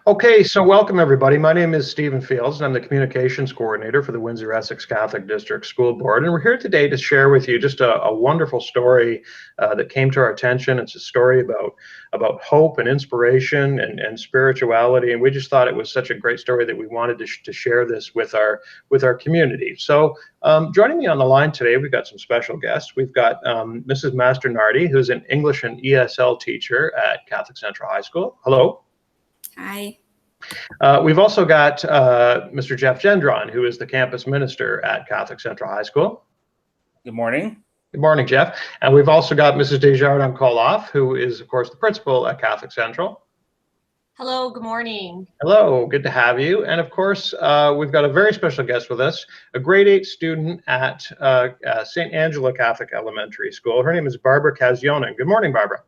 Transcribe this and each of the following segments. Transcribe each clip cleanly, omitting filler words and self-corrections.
Okay, so welcome everybody. My name is Stephen Fields, and I'm the Communications Coordinator for the Windsor Essex Catholic District School Board. And we're here today to share with you just a wonderful story that came to our attention. It's a story about hope and inspiration and spirituality. And we just thought it was such a great story that we wanted to share this with our community. So joining me on the line today, we've got some special guests. We've got Mrs. Masternardi, who's an English and ESL teacher at Catholic Central High School. Hello. Hi. We've also got Mr. Jeff Gendron, who is the campus minister at Catholic Central High School. Good morning. Good morning, Jeff. And we've also got Mrs. Desjardins Koloff, who is, of course, the principal at Catholic Central. Hello, good morning. Hello, good to have you. And of course, we've got a very special guest with us, a grade 8 student at St. Angela Catholic Elementary School. Her name is Barbara Kazionin. Good morning, Barbara.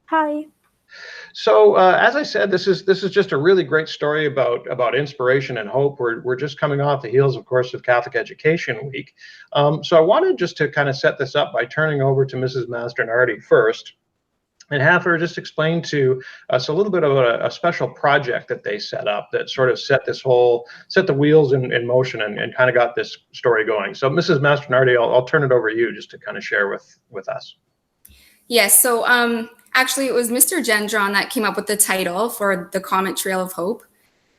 Hi. So as I said, this is just a really great story about inspiration and hope. We're just coming off the heels, of course, of Catholic Education Week. So I wanted just to kind of set this up by turning over to Mrs. Masternardi first and have her just explain to us a little bit about a special project that they set up that sort of set the wheels in motion and kind of got this story going. So Mrs. Masternardi, I'll turn it over to you just to kind of share with us. Yes, so actually it was Mr. Gendron that came up with the title for the Comet Trail of Hope.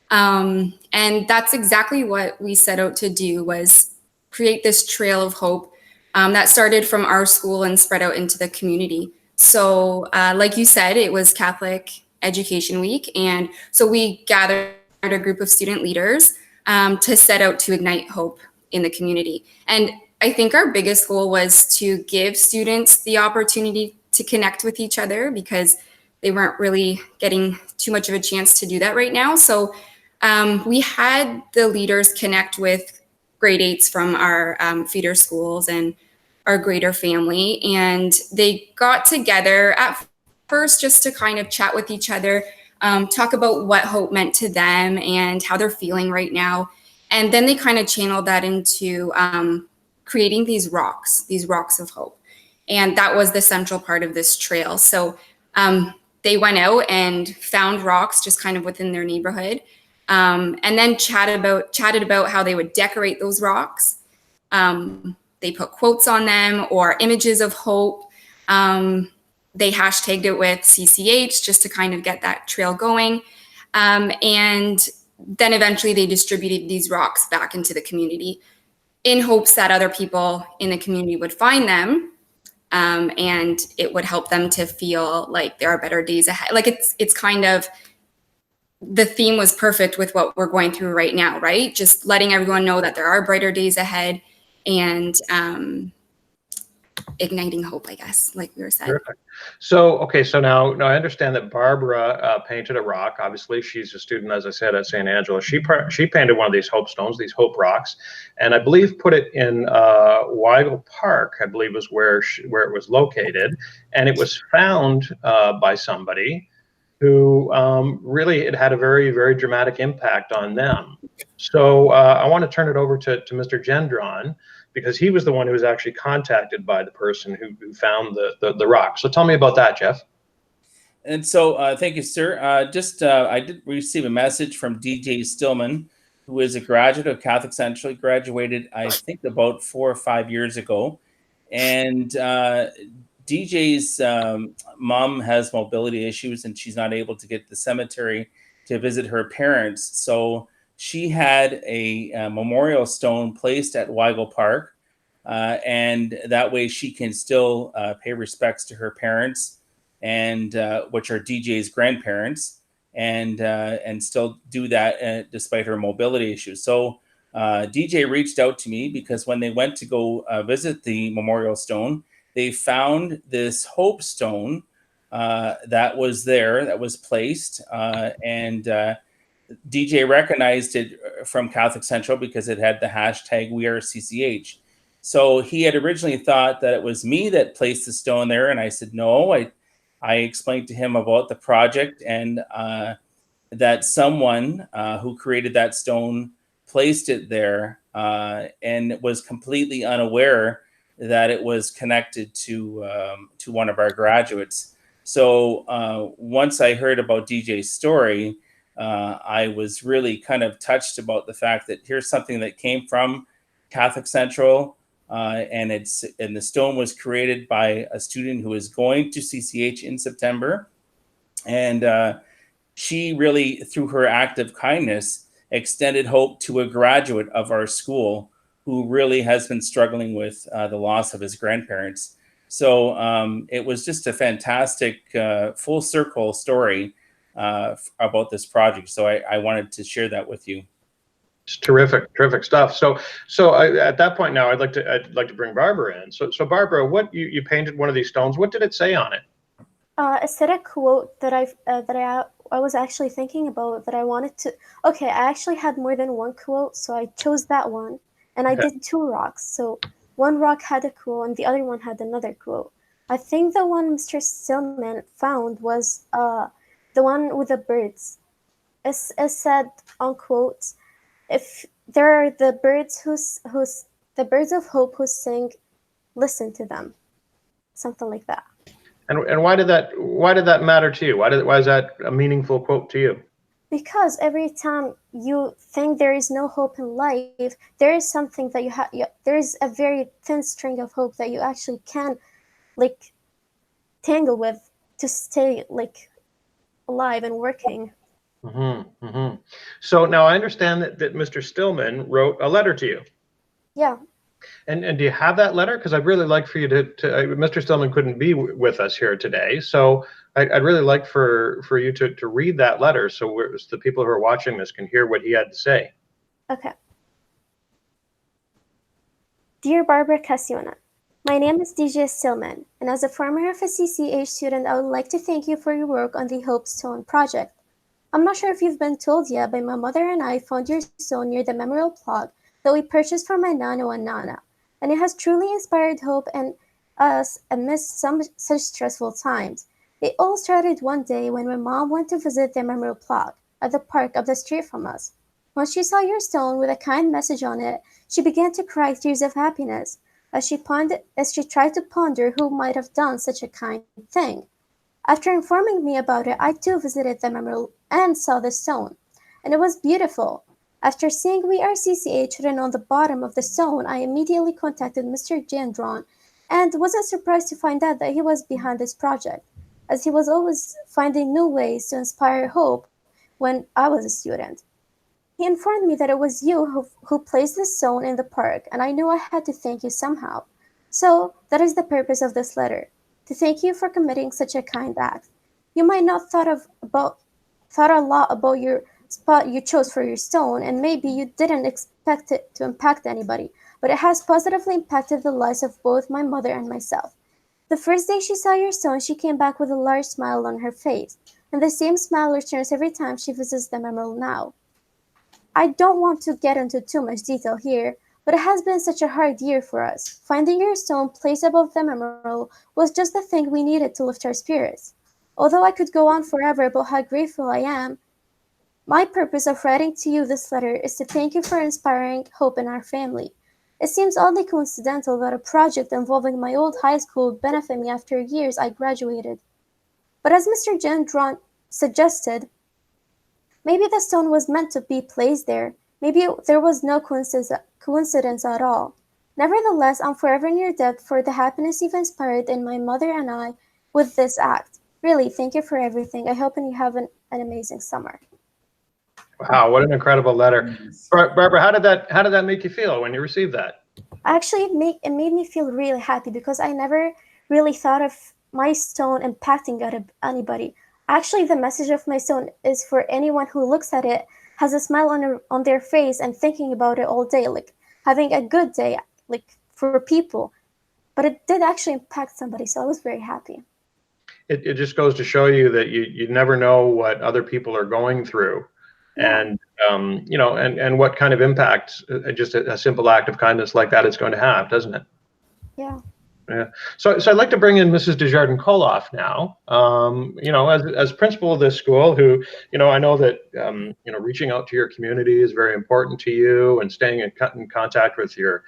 And that's exactly what we set out to do, was create this trail of hope that started from our school and spread out into the community. So like you said, it was Catholic Education Week. And so we gathered a group of student leaders to set out to ignite hope in the community. And I think our biggest goal was to give students the opportunity to connect with each other, because they weren't really getting too much of a chance to do that right now. So we had the leaders connect with grade 8s from our feeder schools and our greater family. And they got together at first just to kind of chat with each other, talk about what hope meant to them and how they're feeling right now. And then they kind of channeled that into creating these rocks of hope. And that was the central part of this trail. So they went out and found rocks just kind of within their neighborhood, and then chatted about how they would decorate those rocks. They put quotes on them or images of hope. They hashtagged it with CCH just to kind of get that trail going. And then eventually they distributed these rocks back into the community in hopes that other people in the community would find them. And it would help them to feel like there are better days ahead. Like it's kind of, the theme was perfect with what we're going through right now, right? Just letting everyone know that there are brighter days ahead and igniting hope, I guess, like we were saying. Perfect. So, okay, so now I understand that Barbara painted a rock. Obviously, she's a student, as I said, at St. Angela. She painted one of these hope stones, these hope rocks, and I believe put it in Weigel Park, I believe was where it was located, and it was found by somebody who really, it had a very, very dramatic impact on them. So I want to turn it over to Mr. Gendron, because he was the one who was actually contacted by the person who found the rock. So tell me about that, Jeff. And so thank you, sir. I did receive a message from DJ Stillman, who is a graduate of Catholic Central. He graduated, I think, about 4 or 5 years ago. And DJ's mom has mobility issues, and she's not able to get to the cemetery to visit her parents. So she had a memorial stone placed at Weigel Park, and that way she can still pay respects to her parents, and which are DJ's grandparents, and still do that despite her mobility issues. So DJ reached out to me because when they went to go visit the memorial stone, they found this hope stone that was there, that was placed, and DJ recognized it from Catholic Central because it had the hashtag #WeAreCCH. So he had originally thought that it was me that placed the stone there, and I said no. I explained to him about the project and that someone who created that stone placed it there and was completely unaware that it was connected to one of our graduates. So once I heard about DJ's story, I was really kind of touched about the fact that here's something that came from Catholic Central, and the stone was created by a student who is going to CCH in September, and she really, through her act of kindness, extended hope to a graduate of our school who really has been struggling with the loss of his grandparents. So it was just a fantastic full circle story about this project. So I wanted to share that with you. It's terrific stuff. So at that point now, I'd like to bring Barbara in. So Barbara, what you painted one of these stones? What did it say on it? It said a quote that I was actually thinking about that I wanted to. Okay, I actually had more than one quote, so I chose that one, and I did two rocks. So one rock had a quote, and the other one had another quote. I think the one Mr. Stillman found was the one with the birds. It said on quotes, if there are the birds the birds of hope who sing, listen to them, something like that. And why did that matter to you? Why is that a meaningful quote to you? Because every time you think there is no hope in life, there is something that you have. There is a very thin string of hope that you actually can, like, tangle with to stay like alive and working. So now I understand that Mr. Stillman wrote a letter to you. Yeah. And do you have that letter? Because I'd really like for you to Mr. Stillman couldn't be with us here today, so I'd really like for you to read that letter so the people who are watching this can hear what he had to say. Okay. Dear Barbara Casiona, my name is DJ Stillman, and as a former FCCH student, I would like to thank you for your work on the Hope Stone project. I'm not sure if you've been told yet, but my mother and I found your stone near the memorial plot that we purchased from my Nano and Nana, and it has truly inspired hope in us amidst some such stressful times. It all started one day when my mom went to visit the memorial plot at the park up the street from us. When she saw your stone with a kind message on it, she began to cry tears of happiness as she tried to ponder who might have done such a kind thing. After informing me about it, I too visited the memorial and saw the stone, and it was beautiful. After seeing "We Are CCH" written on the bottom of the stone, I immediately contacted Mr. Gendron and wasn't surprised to find out that he was behind this project, as he was always finding new ways to inspire hope when I was a student. He informed me that it was you who placed the stone in the park, and I knew I had to thank you somehow. So that is the purpose of this letter, to thank you for committing such a kind act. You might not thought a lot about your spot you chose for your stone, and maybe you didn't expect it to impact anybody, but it has positively impacted the lives of both my mother and myself. The first day she saw your stone, she came back with a large smile on her face, and the same smile returns every time she visits the memorial now. I don't want to get into too much detail here, but it has been such a hard year for us. Finding your stone placed above the memorial was just the thing we needed to lift our spirits. Although I could go on forever about how grateful I am, my purpose of writing to you this letter is to thank you for inspiring hope in our family. It seems oddly coincidental that a project involving my old high school would benefit me after years I graduated. But as Mr. Gendron suggested, maybe the stone was meant to be placed there. Maybe there was no coincidence at all. Nevertheless, I'm forever in your debt for the happiness you've inspired in my mother and I with this act. Really, thank you for everything. I hope you have an amazing summer. Wow, what an incredible letter. Barbara, how did that make you feel when you received that? Actually, it made me feel really happy because I never really thought of my stone impacting anybody. Actually, the message of my stone is for anyone who looks at it, has a smile on their face and thinking about it all day, like having a good day, like for people. But it did actually impact somebody, so I was very happy. It just goes to show you that you never know what other people are going through. Yeah. And and what kind of impact just a simple act of kindness like that is going to have, doesn't it? Yeah. Yeah. So I'd like to bring in Mrs. Desjardins Koloff now. As principal of this school, who I know that reaching out to your community is very important to you, and staying in contact with your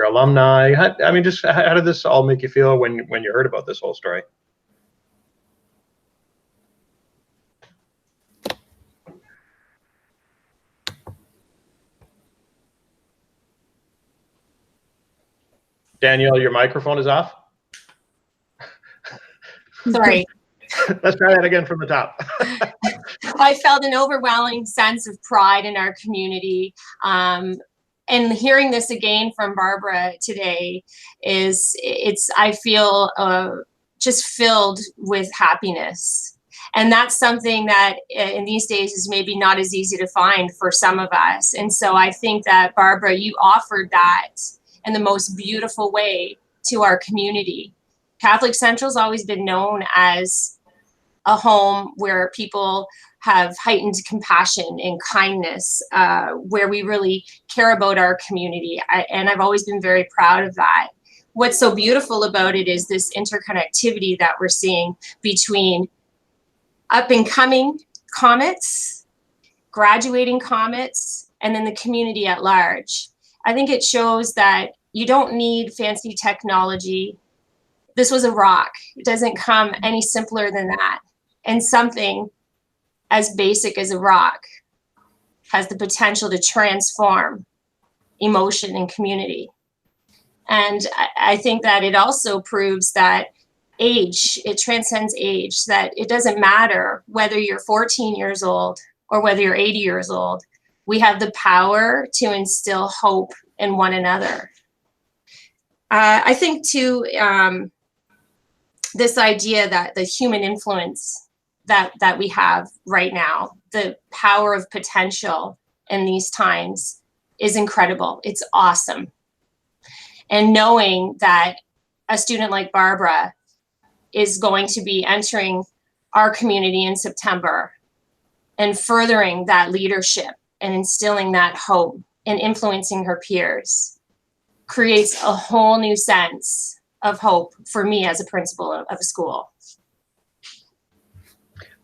alumni. How did this all make you feel when you heard about this whole story? Danielle, your microphone is off. Sorry. Let's try that again from the top. I felt an overwhelming sense of pride in our community. And hearing this again from Barbara today I feel just filled with happiness. And that's something that in these days is maybe not as easy to find for some of us. And so I think that, Barbara, you offered that in the most beautiful way to our community. Catholic Central's always been known as a home where people have heightened compassion and kindness, where we really care about our community. And I've always been very proud of that. What's so beautiful about it is this interconnectivity that we're seeing between up and coming comets, graduating comets, and then the community at large. I think it shows that you don't need fancy technology. This was a rock. It doesn't come any simpler than that. And something as basic as a rock has the potential to transform emotion and community. And I think that it also proves that age, it transcends age, that it doesn't matter whether you're 14 years old or whether you're 80 years old. We have the power to instill hope in one another. I think too, this idea that the human influence that we have right now, the power of potential in these times is incredible. It's awesome. And knowing that a student like Barbara is going to be entering our community in September and furthering that leadership and instilling that hope and influencing her peers creates a whole new sense of hope for me as a principal of a school.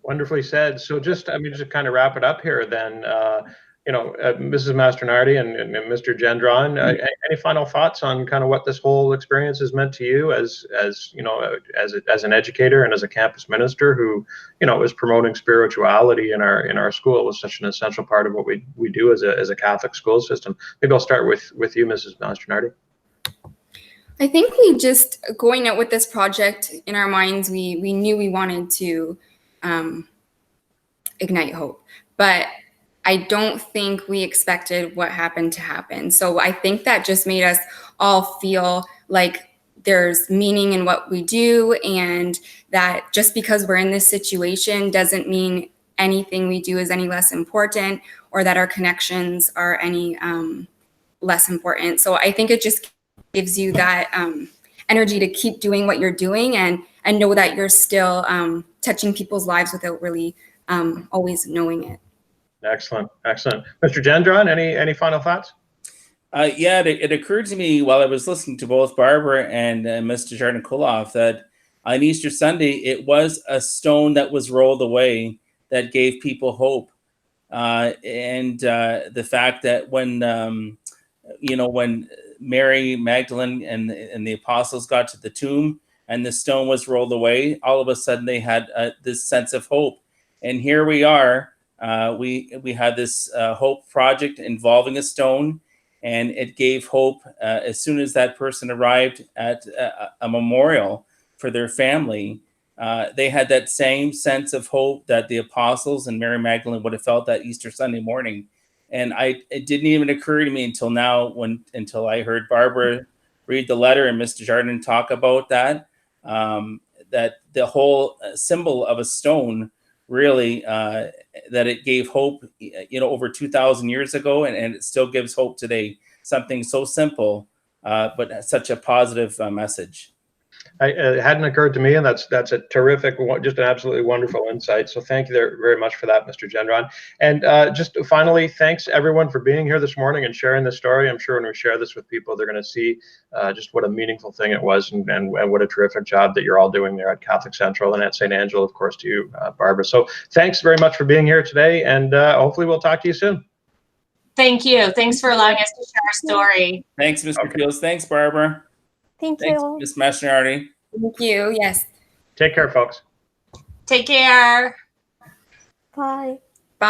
Wonderfully said. So just to kind of wrap it up here then, Mrs. Mastronardi and Mr. Gendron, any final thoughts on kind of what this whole experience has meant to you as an educator and as a campus minister who, is promoting spirituality in our school? It was such an essential part of what we do as a Catholic school system. Maybe I'll start with you, Mrs. Mastronardi. I think we just, going out with this project in our minds, we knew we wanted to ignite hope, but I don't think we expected what happened to happen. So I think that just made us all feel like there's meaning in what we do, and that just because we're in this situation doesn't mean anything we do is any less important, or that our connections are any less important. So I think it just gives you that energy to keep doing what you're doing and know that you're still touching people's lives without really always knowing it. Excellent. Mr. Gendron, any final thoughts? It occurred to me while I was listening to both Barbara and Mr. Jardin Koloff that on Easter Sunday, it was a stone that was rolled away that gave people hope. And the fact that when Mary Magdalene and the apostles got to the tomb and the stone was rolled away, all of a sudden they had this sense of hope. And here we are. We had this hope project involving a stone, and it gave hope as soon as that person arrived at a memorial for their family. They had that same sense of hope that the apostles and Mary Magdalene would have felt that Easter Sunday morning. And it didn't even occur to me until now, until I heard Barbara read the letter and Mr. Jardin talk about that, that the whole symbol of a stone really, that it gave hope, over 2,000 years ago, and it still gives hope today. Something so simple, but such a positive message. It hadn't occurred to me, and that's a terrific, just an absolutely wonderful insight. So thank you very much for that, Mr. Gendron. And just finally, thanks everyone for being here this morning and sharing this story. I'm sure when we share this with people, they're going to see just what a meaningful thing it was, and what a terrific job that you're all doing there at Catholic Central and at St. Angela, of course, to you, Barbara. So thanks very much for being here today, and hopefully we'll talk to you soon. Thank you. Thanks for allowing us to share our story. Thanks, Mr. Peels. Thanks, Barbara. Thanks, you. Ms. Mastronardi. Thank you. Yes. Take care, folks. Take care. Bye.